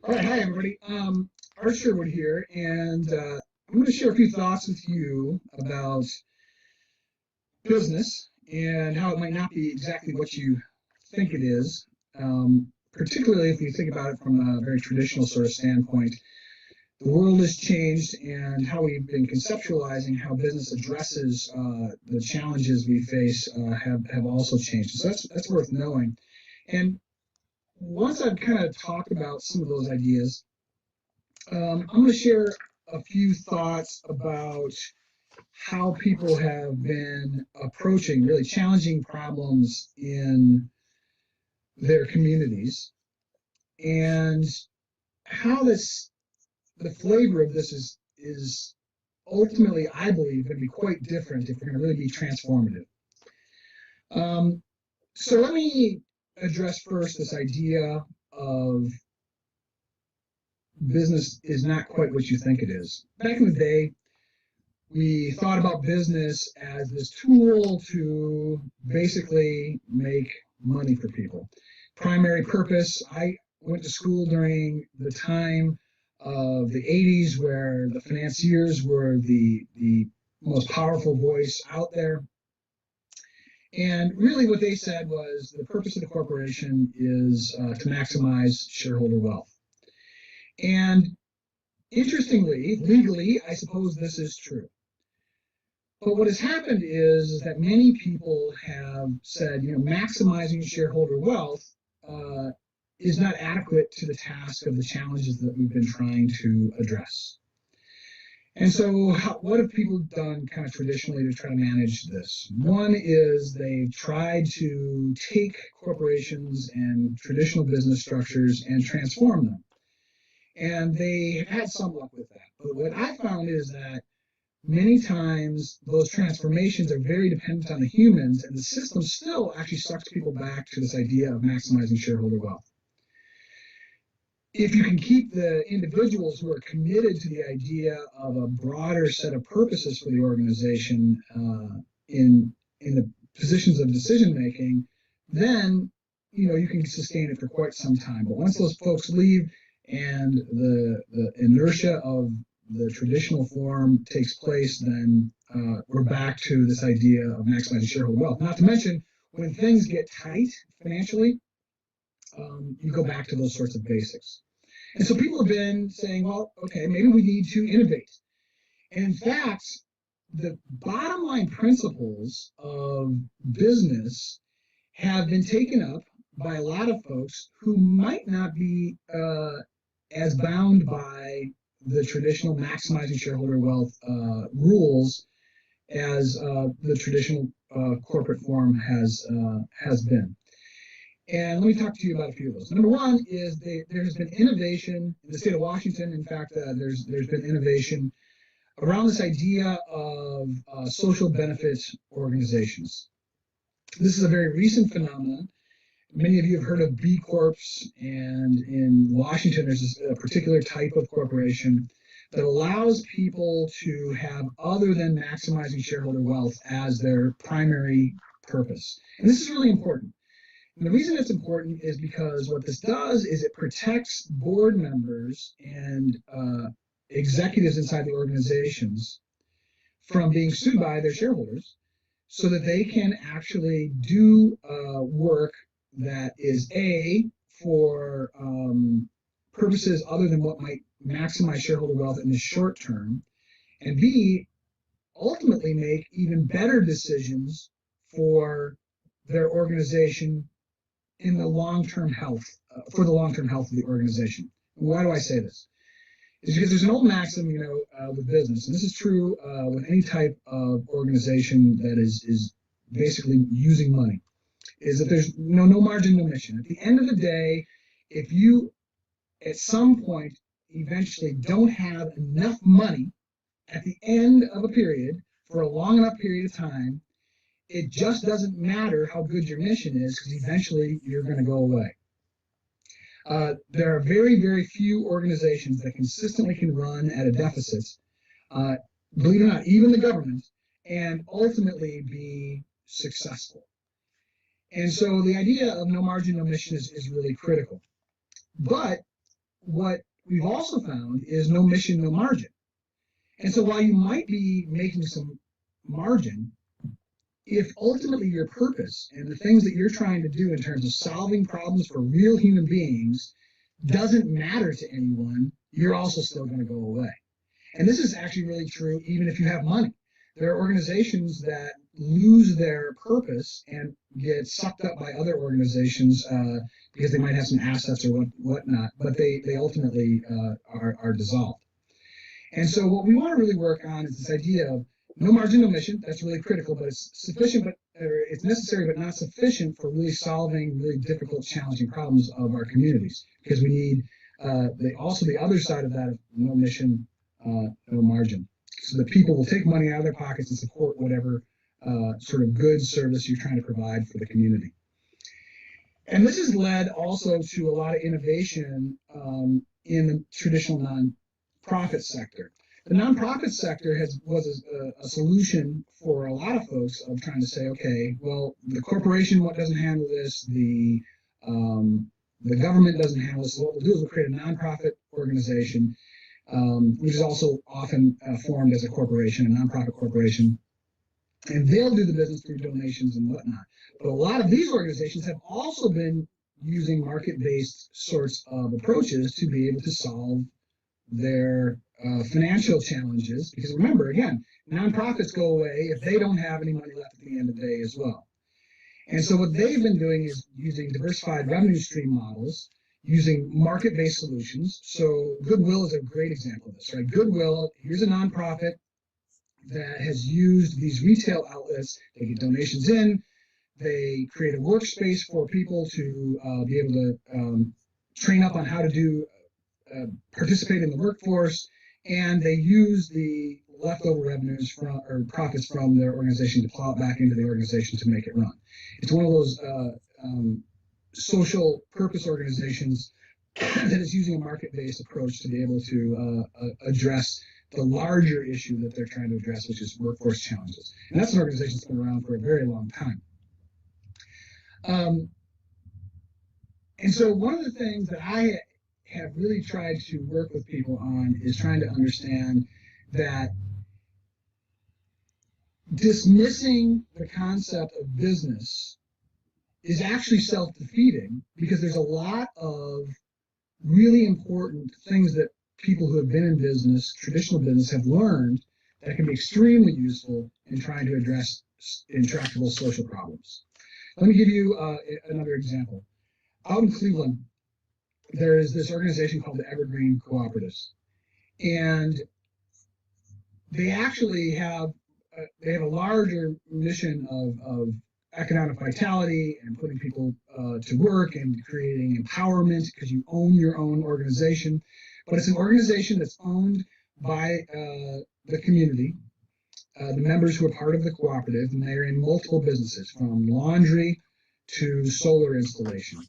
All right, hi everybody. Art Sherwood here, and I'm going to share a few thoughts with you about business and how it might not be exactly what you think it is. Particularly if you think about it from a very traditional sort of standpoint. The world has changed, and how we've been conceptualizing how business addresses the challenges we face have also changed. So that's worth knowing. And once I've kind of talked about some of those ideas, I'm going to share a few thoughts about how people have been approaching really challenging problems in their communities and how the flavor of this is ultimately, I believe, going to be quite different if we're going to really be transformative. Um, so let me address first this idea of business is not quite what you think it is. Back in the day, we thought about business as this tool to basically make money for people. Primary purpose, I went to school during the time of the 80s where the financiers were the most powerful voice out there. And really what they said was the purpose of the corporation is to maximize shareholder wealth. And interestingly, legally, I suppose this is true. But what has happened is that many people have said, maximizing shareholder wealth uh, is not adequate to the task of the challenges that we've been trying to address. And so, what have people done kind of traditionally to try to manage this? One is they've tried to take corporations and traditional business structures and transform them. And they have had some luck with that. But what I found is that many times those transformations are very dependent on the humans, and the system still actually sucks people back to this idea of maximizing shareholder wealth. If you can keep the individuals who are committed to the idea of a broader set of purposes for the organization in the positions of decision making, then you can sustain it for quite some time. But once those folks leave and the inertia of the traditional form takes place, then we're back to this idea of maximizing shareholder wealth. Not to mention, when things get tight financially, you go back to those sorts of basics. And so people have been saying, well, okay, maybe we need to innovate. And in fact, the bottom line principles of business have been taken up by a lot of folks who might not be as bound by the traditional maximizing shareholder wealth rules as the traditional corporate form has been. And let me talk to you about a few of those. Number one is there has been innovation in the state of Washington. In fact, there's been innovation around this idea of social benefits organizations. This is a very recent phenomenon. Many of you have heard of B Corps, and in Washington, there's a particular type of corporation that allows people to have other than maximizing shareholder wealth as their primary purpose. And this is really important. And the reason it's important is because what this does is it protects board members and executives inside the organizations from being sued by their shareholders so that they can actually do work that is for purposes other than what might maximize shareholder wealth in the short term, and B, ultimately make even better decisions for their organization in the long-term health, for the long-term health of the organization. Why do I say this? It's because there's an old maxim, with business, and this is true with any type of organization that is basically using money, is that there's no margin, no mission. At the end of the day, if you, at some point, eventually don't have enough money at the end of a period for a long enough period of time, it just doesn't matter how good your mission is, because eventually you're going to go away. There are very, very few organizations that consistently can run at a deficit, believe it or not, even the government, and ultimately be successful. And so the idea of no margin, no mission is really critical. But what we've also found is no mission, no margin. And so while you might be making some margin, if ultimately your purpose and the things that you're trying to do in terms of solving problems for real human beings doesn't matter to anyone, you're also still going to go away. And this is actually really true even if you have money. There are organizations that lose their purpose and get sucked up by other organizations because they might have some assets or whatnot, but they ultimately are dissolved. And so what we want to really work on is this idea of no margin, no mission. That's really critical, but it's sufficient, it's necessary, but not sufficient for really solving really difficult, challenging problems of our communities. Because we need also the other side of that of no mission, no margin. So that people will take money out of their pockets and support whatever sort of good service you're trying to provide for the community. And this has led also to a lot of innovation in the traditional nonprofit sector. The nonprofit sector was a solution for a lot of folks of trying to say, okay, well, the corporation doesn't handle this, the government doesn't handle this. So what we'll do is we'll create a nonprofit organization, which is also often formed as a corporation, a nonprofit corporation, and they'll do the business through donations and whatnot. But a lot of these organizations have also been using market-based sorts of approaches to be able to solve their financial challenges, because remember, again, nonprofits go away if they don't have any money left at the end of the day as well. And so what they've been doing is using diversified revenue stream models, using market-based solutions. So Goodwill is a great example of this, right? Goodwill, here's a nonprofit that has used these retail outlets. They get donations in, they create a workspace for people to be able to train up on how to do participate in the workforce, and they use the leftover revenues from or profits from their organization to plow it back into the organization to make it run. It's one of those social purpose organizations that is using a market-based approach to be able to address the larger issue that they're trying to address, which is workforce challenges. And that's an organization that's been around for a very long time. And so one of the things that I have really tried to work with people on is trying to understand that dismissing the concept of business is actually self-defeating, because there's a lot of really important things that people who have been in business, traditional business, have learned that can be extremely useful in trying to address intractable social problems. Let me give you another example. Out in Cleveland, there is this organization called the Evergreen Cooperatives, and they actually have a larger mission of economic vitality and putting people to work and creating empowerment, because you own your own organization. But it's an organization that's owned by the community, the members who are part of the cooperative, and they're in multiple businesses, from laundry to solar installation.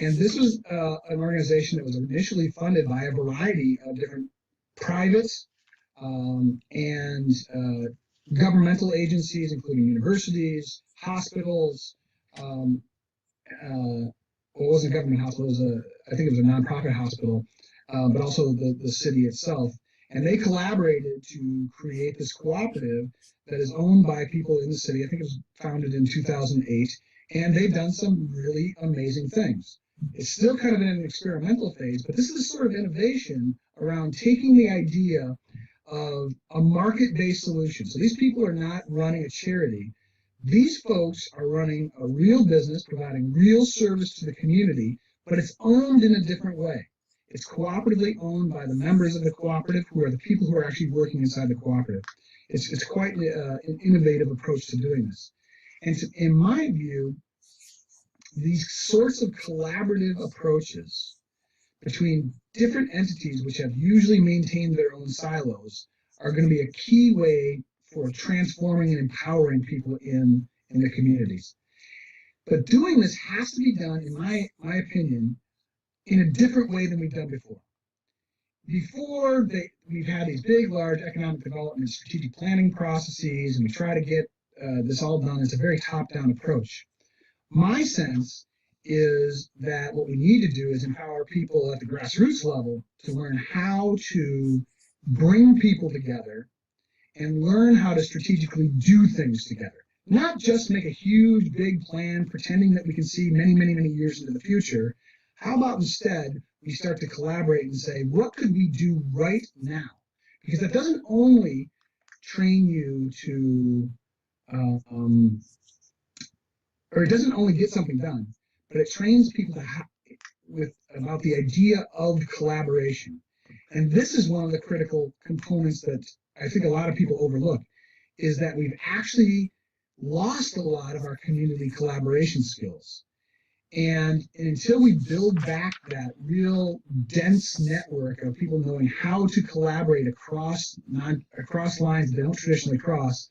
And this was an organization that was initially funded by a variety of different private and governmental agencies, including universities, hospitals. Well, it wasn't a government hospital, I think it was a nonprofit hospital, but also the city itself. And they collaborated to create this cooperative that is owned by people in the city. I think it was founded in 2008. And they've done some really amazing things. It's still kind of in an experimental phase, but this is a sort of innovation around taking the idea of a market-based solution. So these people are not running a charity. These folks are running a real business, providing real service to the community, but it's owned in a different way. It's cooperatively owned by the members of the cooperative, who are the people who are actually working inside the cooperative. It's quite an innovative approach to doing this. And so, in my view, these sorts of collaborative approaches between different entities which have usually maintained their own silos are going to be a key way for transforming and empowering people in the communities. But doing this has to be done, in my opinion, in a different way than we've done before. We've had these big, large economic development strategic planning processes, and we try to get this all done. It's a very top-down approach. My sense is that what we need to do is empower people at the grassroots level to learn how to bring people together and learn how to strategically do things together. Not just make a huge, big plan, pretending that we can see many, many, many years into the future. How about instead we start to collaborate and say, what could we do right now? Because that doesn't only train you to, or it doesn't only get something done, but it trains people to about the idea of collaboration. And this is one of the critical components that I think a lot of people overlook, is that we've actually lost a lot of our community collaboration skills. And until we build back that real dense network of people knowing how to collaborate across lines that they don't traditionally cross,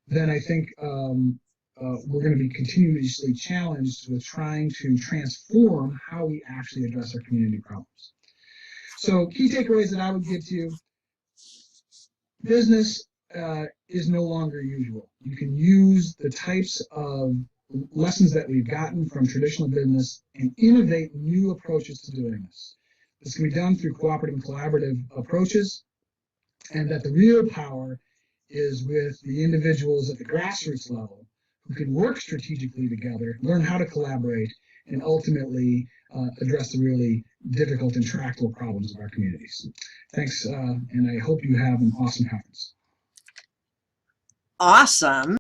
then I think we're going to be continuously challenged with trying to transform how we actually address our community problems. So key takeaways that I would give to you: business is no longer usual. You can use the types of lessons that we've gotten from traditional business and innovate new approaches to doing this. This can be done through cooperative and collaborative approaches, and that the real power is with the individuals at the grassroots level who can work strategically together, learn how to collaborate, and ultimately address the really difficult and tractable problems of our communities. Thanks, and I hope you have an awesome conference. Awesome.